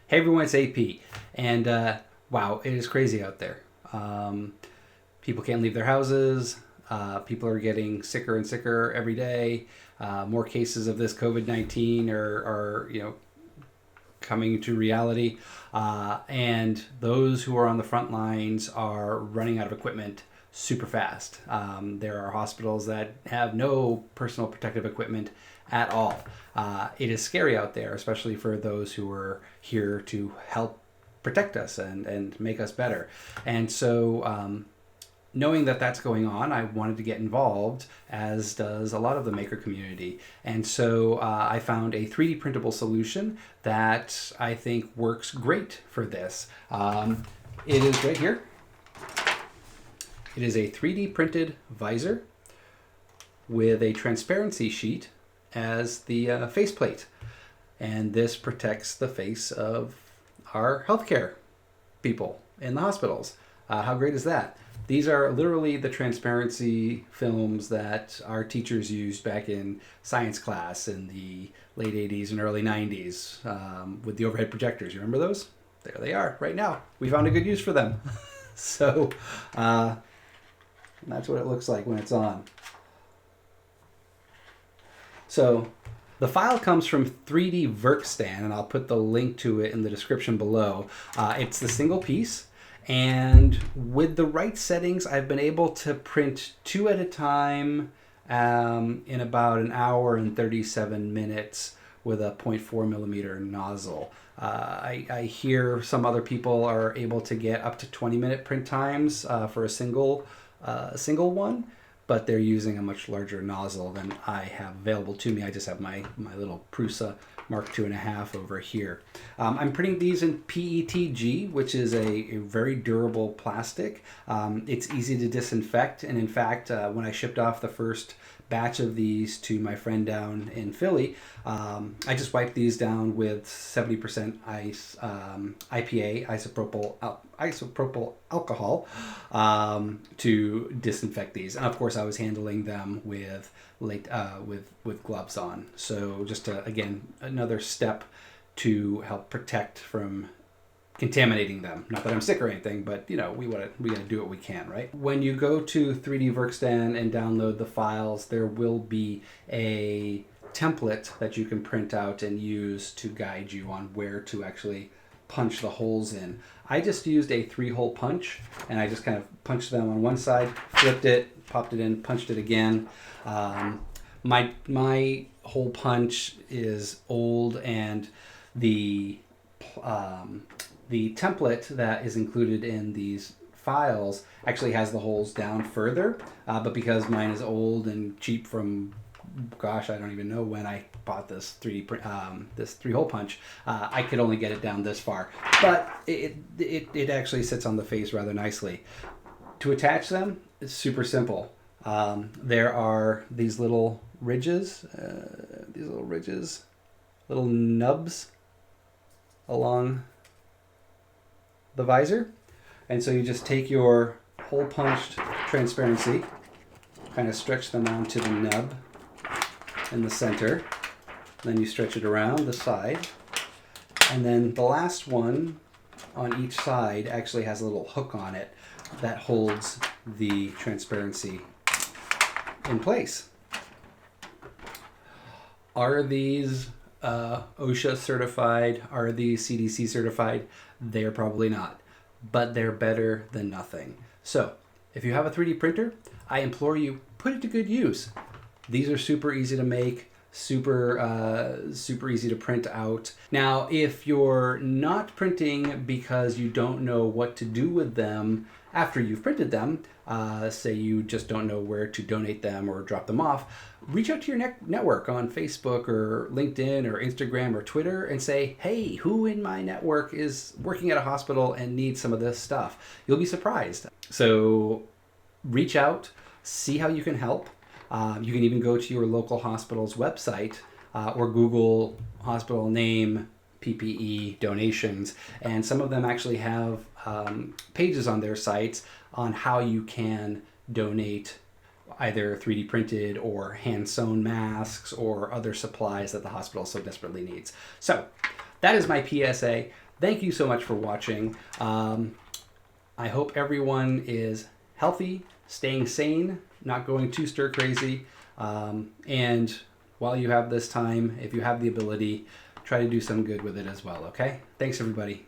Hey everyone, it's AP. And wow, it is crazy out there. People can't leave their houses. People are getting sicker and sicker every day. More cases of this COVID-19 are coming to reality. And those who are on the front lines are running out of equipment super fast. There are hospitals that have no personal protective equipment at all. It is scary out there, especially for those who are here to help protect us and make us better. And so knowing that that's going on, I wanted to get involved, as does a lot of the maker community. And so I found a 3D printable solution that I think works great for this. It is right here. It is a 3D printed visor with a transparency sheet as the faceplate. And this protects the face of our healthcare people in the hospitals. How great is that? These are literally the transparency films that our teachers used back in science class in the late 80s and early 90s with the overhead projectors. You remember those? There they are right now. We found a good use for them. So that's what it looks like when it's on. So the file comes from 3D Verkstan, and I'll put the link to it in the description below. It's the single piece, and with the right settings, I've been able to print 2 at a time in about an hour and 37 minutes with a 0.4 millimeter nozzle. I hear some other people are able to get up to 20-minute print times for a single one, but they're using a much larger nozzle than I have available to me. I just have my little Prusa Mark 2.5 over here. I'm printing these in PETG, which is a very durable plastic. It's easy to disinfect, and in fact, when I shipped off the first batch of these to my friend down in Philly, I just wiped these down with 70% IPA, isopropyl alcohol, to disinfect these. And of course, I was handling them with gloves on. So just again, another step to help protect from contaminating them. Not that I'm sick or anything, but we gotta do what we can, right? When you go to 3D Verkstan and download the files, there will be a template that you can print out and use to guide you on where to actually punch the holes in. I just used a 3-hole punch, and I just kind of punched them on one side, flipped it, popped it in, punched it again. My hole punch is old, and the template that is included in these files actually has the holes down further, but because mine is old and cheap from, gosh, I don't even know when I bought this 3-hole punch, I could only get it down this far. But it actually sits on the face rather nicely. To attach them, it's super simple. There are these little ridges, little nubs along the visor, and so you just take your hole punched transparency, kind of stretch them onto the nub in the center, then you stretch it around the side, and then the last one on each side actually has a little hook on it that holds the transparency in place. Are these OSHA certified? Are these CDC certified? They're probably not, but they're better than nothing. So if you have a 3D printer, I implore you, put it to good use. These are super easy to make, super easy to print out. Now, if you're not printing because you don't know what to do with them after you've printed them, say you just don't know where to donate them or drop them off, reach out to your network on Facebook or LinkedIn or Instagram or Twitter and say, hey, who in my network is working at a hospital and needs some of this stuff? You'll be surprised. So reach out, see how you can help. You can even go to your local hospital's website or Google hospital name, PPE donations, and some of them actually have pages on their sites on how you can donate either 3D printed or hand sewn masks or other supplies that the hospital so desperately needs. So that is my PSA. thank you so much for watching. I hope everyone is healthy, staying sane, not going too stir crazy. And while you have this time, if you have the ability, try to do some good with it as well, okay? Thanks, everybody.